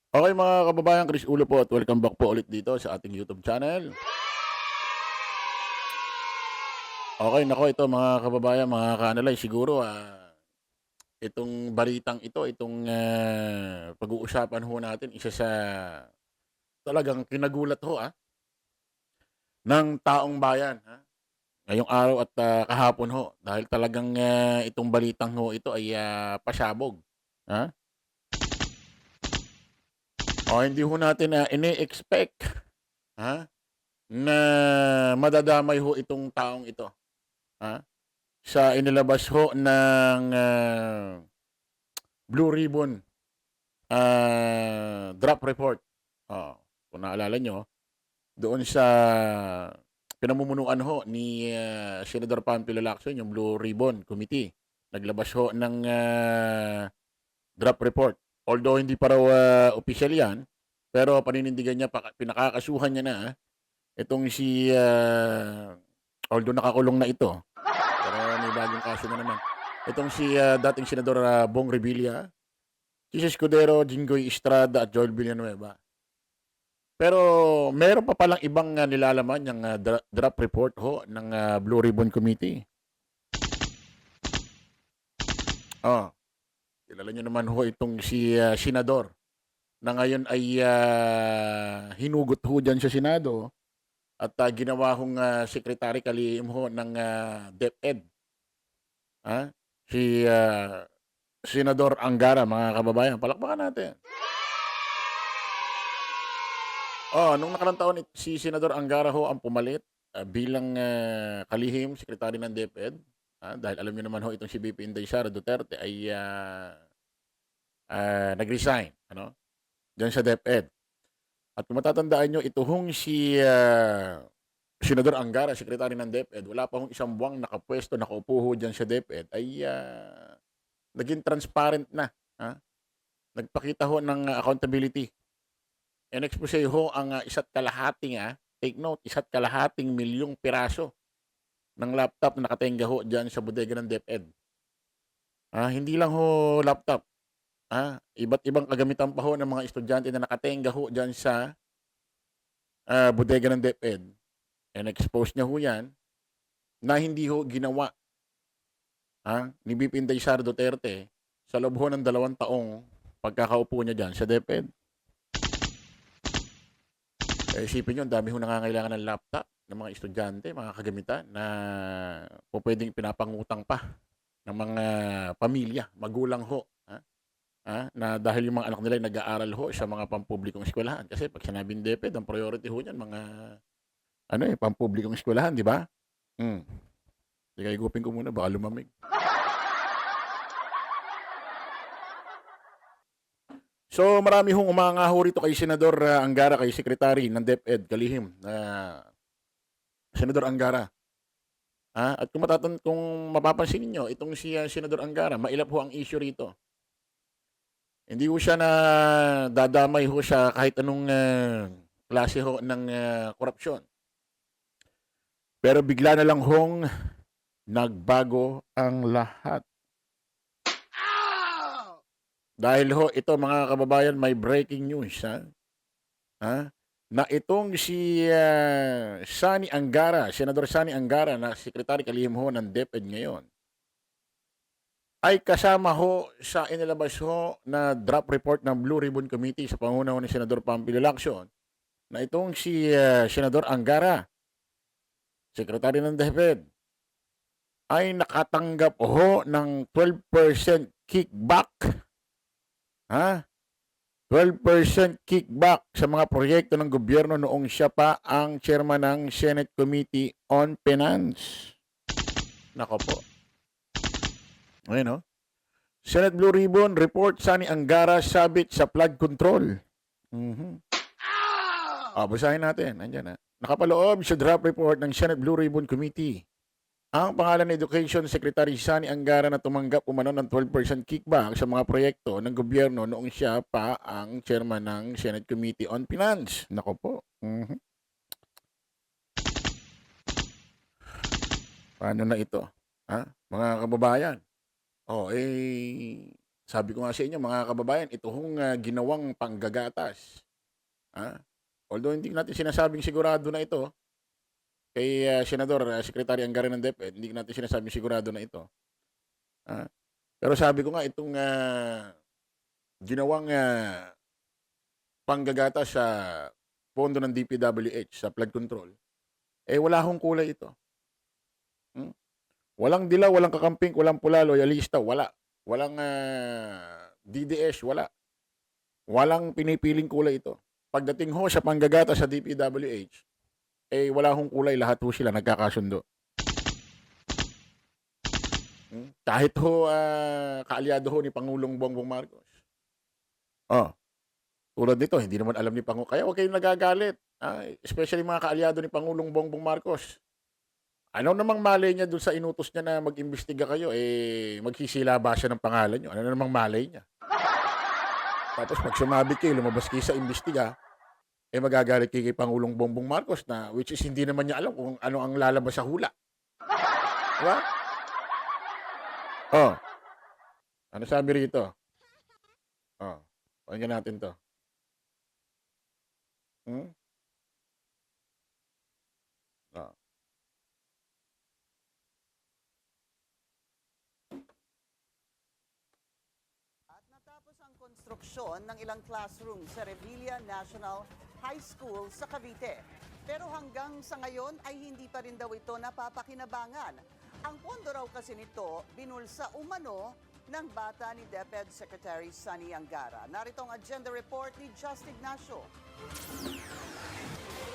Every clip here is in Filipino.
Okay mga kababayan, Chris Ulo po at welcome back po ulit dito sa ating YouTube channel. Okay, nako ito mga kababayan, mga ka-analy, siguro itong balitang ito, itong pag-uusapan ho natin, isa sa talagang kinagulat ho ng taong bayan ngayong araw at kahapon ho dahil talagang itong balitang ho ito ay pasabog. Ha? O hindi ho natin ini-expect ha, na madadamay ho itong taong ito. Ha? Sa inilabas ho ng Blue Ribbon drop report. Oo, kung naalala nyo, doon sa pinamumunuan ho ni Senador Panfilo Lacson, yung Blue Ribbon Committee. Naglabas ho ng drop report. Although hindi pa raw official yan, pero paninindigan niya, pinakakasuhan niya na itong si, although nakakulong na ito, pero may bagong kaso na naman. Itong si dating Senador Bong Revilla, si Escudero, Jinggoy Estrada at Joel Villanueva. Pero meron pa palang ibang nilalaman yung draft report ho ng Blue Ribbon Committee. Oh, kilala nyo naman ho itong si Senador na ngayon ay hinugot ho dyan sa Senado at ginawa hong secretary kalihim ho ng DepEd. Ha? Si Senador Angara, mga kababayan. Palakpakan natin. Nung nakarang taon, si Senador Angara ho ang pumalit bilang kalihim, sekretary ng DepEd. Dahil alam niyo naman ho, itong si VP Inday Sara Duterte ay nag-resign dyan sa DepEd. At kung matatandaan nyo, ito hong si Senador Angara, sekretary ng DepEd, wala pa hong isang buwang nakapwesto, nakaupo ho dyan sa DepEd, ay naging transparent na. Ha? Nagpakita ho ng accountability. In-expose ho ang isa't kalahating, take note, isa't kalahating milyong piraso ng laptop na nakatenga ho dyan sa bodega ng DepEd. Hindi lang ho laptop. Iba't ibang kagamitan pa ho ng mga estudyante na nakatenga ho dyan sa bodega ng DepEd. And expose niya ho yan na hindi ho ginawa ni VP Inday Sara Duterte sa loob ho ng 2 taong pagkakaupo niya dyan sa DepEd. Isipin nyo, ang dami ho nangangailangan ng laptop ng mga estudyante, mga kagamitan na po pwedeng pinapangutang pa ng mga pamilya, magulang ho. Na dahil yung mga anak nila ay nag-aaral ho sa mga pampublikong eskwelahan. Kasi pag sinabing DepEd, ang priority ho niyan, mga pampublikong eskwelahan, di ba? Sige, igupin ko muna, baka lumamig. So, marami hong umangaho rito kay Senador Angara, kay Secretary ng DepEd, kalihim, Senador Angara. At kung mapapansin niyo, itong si Senador Angara, mailap ho ang issue rito. Hindi ho siya na dadamay ho siya kahit anong klase ho ng korupsyon. Pero bigla na lang hong nagbago ang lahat. Dahil ho, ito mga kababayan, may breaking news. Na itong si Sani Angara, Senador Sani Angara, na sekretary kalihim ho ng DepEd ngayon, ay kasama ho sa inilabas ho na draft report ng Blue Ribbon Committee sa pangunawa ni Senador Pampilo Lacson na itong si Senador Angara, sekretary ng DepEd, ay nakatanggap ho ng 12% kickback. 12% kickback sa mga proyekto ng gobyerno noong siya pa ang chairman ng Senate Committee on Finance. Nako po. Ayun, Senate Blue Ribbon report, Sani Angara sabit sa flood control. Basahin natin. Andyan Nakapaloob sa draft report ng Senate Blue Ribbon Committee ang pangalan ng Education Secretary Sani Angara na tumanggap umano ng 12% kickback sa mga proyekto ng gobyerno noong siya pa ang chairman ng Senate Committee on Finance. Nako po. Paano na ito? Mga kababayan? Sabi ko nga sa inyo mga kababayan, ito hong ginawang panggagatas. Ah, although hindi natin sinasabing sigurado na ito kay Senador Secretary Anggaran ng DepEd, hindi natin sinasabing sigurado na ito. Ah, pero sabi ko nga itong ginawang panggagatas sa pondo ng DPWH sa flood control, eh wala hong kulay ito. Hmm? Walang dilaw, walang kakamping, walang pula, loyalista, wala. Walang DDS, wala. Walang pinipiling kulay ito. Pagdating ho sa panggagata sa DPWH, eh wala hong kulay, lahat ho sila nagkakasundo. Kahit ho kaalyado ho ni Pangulong Bongbong Marcos. Oh, tulad nito, hindi naman alam ni Pangulo. Kaya huwag kayong nagagalit. Especially mga kaalyado ni Pangulong Bongbong Marcos. Ano namang malay niya dun sa inutos niya na mag-imbestiga kayo, eh magsisilaba siya ng pangalan niyo. Ano namang malay niya? Tapos pag sumabit kayo, lumabas kayo sa imbestiga, eh magagalit kayo kay Pangulong Bongbong Marcos na which is hindi naman niya alam kung ano ang lalabas sa hula. Diba? Oh, ano sabi rito? Oh, pakinggan natin to. Hmm? Oh. At natapos ang konstruksyon ng ilang classroom sa Revilla National High School sa Cavite. Pero hanggang sa ngayon ay hindi pa rin daw ito napapakinabangan. Ang pondo raw kasi nito binulsa umano ng bata ni DepEd Secretary Sunny Angara. Narito ang agenda report ni Just Ignacio.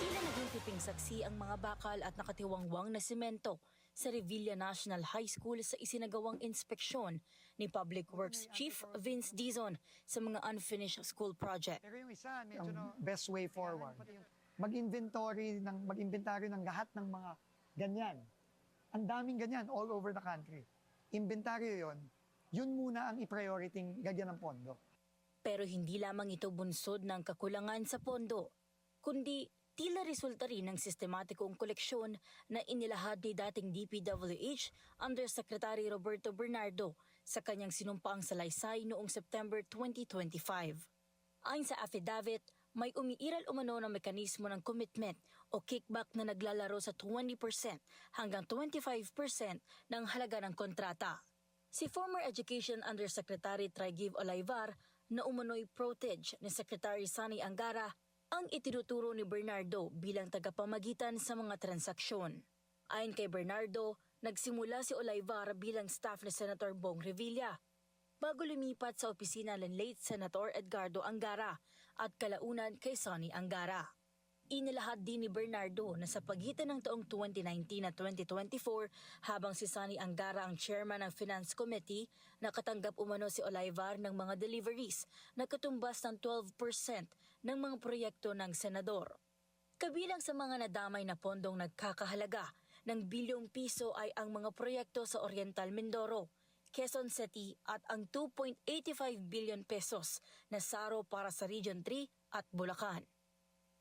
Tila naging tiping saksi ang mga bakal at nakatiwangwang na semento sa Revilla National High School sa isinagawang inspeksyon ni Public Works Chief Vince Dizon sa mga unfinished school project. Pero yung isa, medyo best way forward, mag-inventory ng lahat ng mga ganyan. Ang daming ganyan all over the country. Inventaryo yun muna ang i-priority gagyan ng pondo. Pero hindi lamang ito bunsod ng kakulangan sa pondo, kundi tila resulta rin ng sistematikong koleksyon na inilahad ni dating DPWH Undersecretary Roberto Bernardo sa kanyang sinumpaang salaysay noong September 2025. Ayon sa affidavit, may umiiral umano ng mekanismo ng commitment o kickback na naglalaro sa 20% hanggang 25% ng halaga ng kontrata. Si former Education Undersecretary Trigiv Olayvar na umano'y protege ni Secretary Sunny Angara ang itinuturo ni Bernardo bilang tagapamagitan sa mga transaksyon. Ayon kay Bernardo, nagsimula si Olayvar bilang staff ni Senator Bong Revilla bago lumipat sa opisina ng late Senator Edgardo Angara at kalaunan kay Sunny Angara. Inilahad din ni Bernardo na sa pagitan ng taong 2019 at 2024 habang si Sunny Angara ang chairman ng Finance Committee, nakatanggap umano si Olayvar ng mga deliveries na katumbas ng 12% ng mga proyekto ng senador. Kabilang sa mga nadamay na pondong nagkakahalaga ng bilyong piso ay ang mga proyekto sa Oriental Mindoro, Quezon City at ang 2.85 billion pesos na saro para sa Region 3 at Bulacan.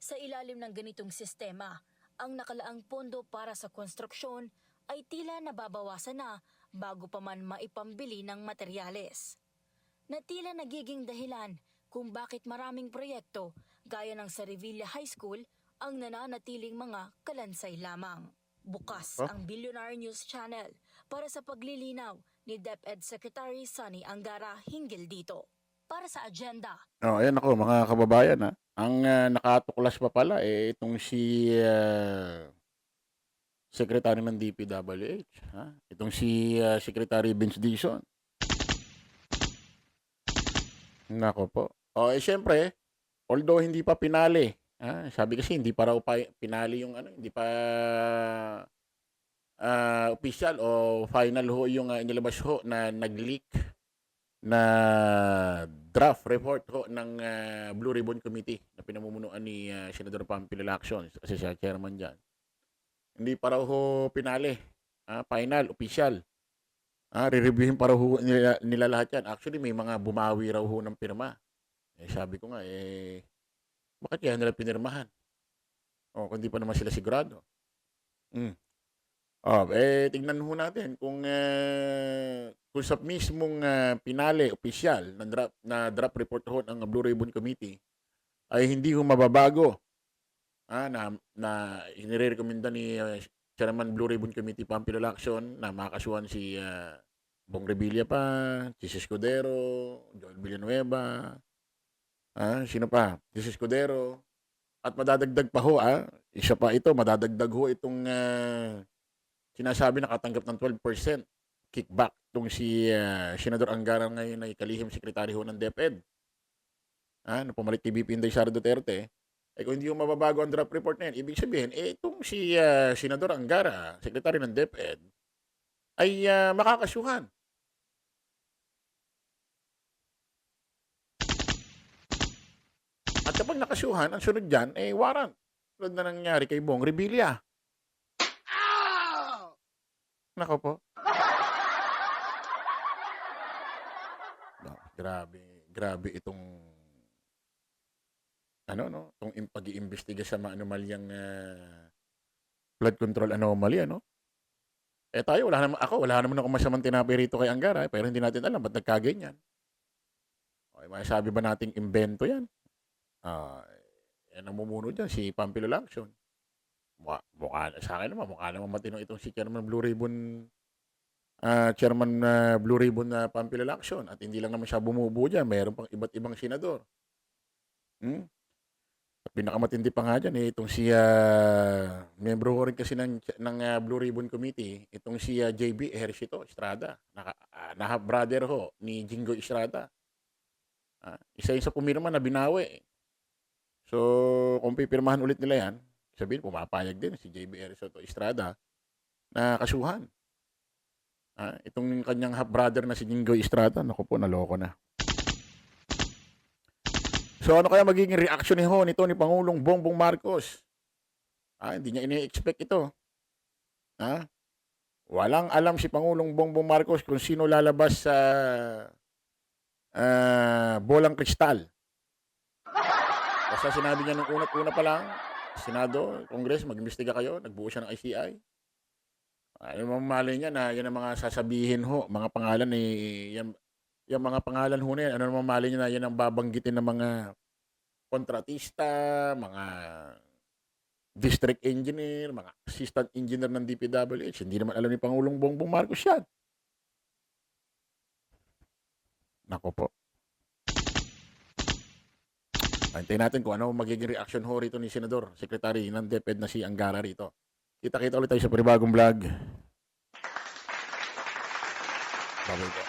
Sa ilalim ng ganitong sistema, ang nakalaang pondo para sa konstruksyon ay tila nababawasan na bago pa man maipambili ng materyales. Na tila nagiging dahilan kung bakit maraming proyekto gaya ng sa Revilla High School ang nananatiling mga kalansay lamang. Bukas ang Billionaire News Channel para sa paglilinaw ni DepEd Secretary Sunny Angara hinggil dito. Para sa agenda. Ayan ako mga kababayan ha. Ang nakatuklas pa pala eh itong si Secretary ng DPWH, ha? Itong si Secretary Vince Dizon. Nako po. Syempre, although hindi pa pinali, sabi kasi hindi pa raw pinali yung hindi pa official o final ho yung inilabas ho na nag-leak na draft report ho ng Blue Ribbon Committee na pinamumunuan ni Senador Pampilo Lacson kasi siya chairman dyan. Hindi pa raw ho pinali, final, official. Re-reviewin pa raw ho nila lahat yan. Actually, may mga bumawi raw ho ng pirma. Sabi ko nga, bakit kaya nila pinirmahan? Kung di pa naman sila sigurado. Tignan ho natin kung kung sa mismong pinale opisyal na draft report ho ng Blue Ribbon Committee ay hindi ho mababago na inirekomenda ni Chairman Blue Ribbon Committee Pampilo Lacson na makasuhan si Bong Revilla pa, si Escudero, Joel Villanueva, sino pa? Si Escudero. At madadagdag pa ho, isa pa ito, madadagdag ho itong sinasabi nakatanggap ng 12% kickback itong si Senador Angara ngayon ay kalihim sekretary ho ng DepEd. Na pumalit kay BP Inday Sara Duterte. Kung hindi yung mababago ang draft report na yan, ibig sabihin, itong si Senador Angara, sekretary ng DepEd, ay makakasuhan. At kapag nakasuhan, ang sunod dyan, warrant. Sunod na nangyari kay Bong Revilla. Nako po. No, grabe itong itong pag-iimbestiga sa mga anomalyang flood control anomaly, tayo, wala naman ako masamang tinapay rito kay Angara, pero hindi natin alam ba't nagkaganyan. Okay, masasabi ba nating invento yan? Yan ang mumuno dyan, si Pampilo Lacson. Sa akin naman, mukha naman matinong itong si Chairman Blue Ribbon Pampilo Lacson. At hindi lang naman siya bumubuo dyan, mayroon pang iba't ibang senador. At pinakamatindi pa nga dyan, itong si membro ko rin kasi ng Blue Ribbon Committee, itong si JB Ejercito Estrada, na half-brother ho ni Jingo Estrada. Isa yun sa pumirma na binawi. So, kung pipirmahan ulit nila yan, sabihin, pumapayag din si JB Ejercito Estrada na kasuhan. Itong kanyang half-brother na si Jingo Estrada, naku po, naloko na. So, ano kaya magiging reaction nito ni Pangulong Bongbong Marcos? Hindi niya ini-expect ito. Walang alam si Pangulong Bongbong Marcos kung sino lalabas sa bolang kristal. Basta sinabi niya nung una pa lang, Senado, Congress, mag-imbestiga kayo, nagbuo siya ng ICI. Ano mamali niya na yan ang mga sasabihin ho, mga pangalan yung mga pangalan ho na yan, ano naman mali niya na yan ang babanggitin ng mga kontratista, mga district engineer, mga assistant engineer ng DPWH. Hindi naman alam ni Pangulong Bongbong Marcos yan. Nako po. Hintayin natin kung ano magiging reaction ho rito ni Senador, Secretary ng DepEd na si Angara rito. Kita-kita ulit tayo sa panibagong vlog. Bye-bye.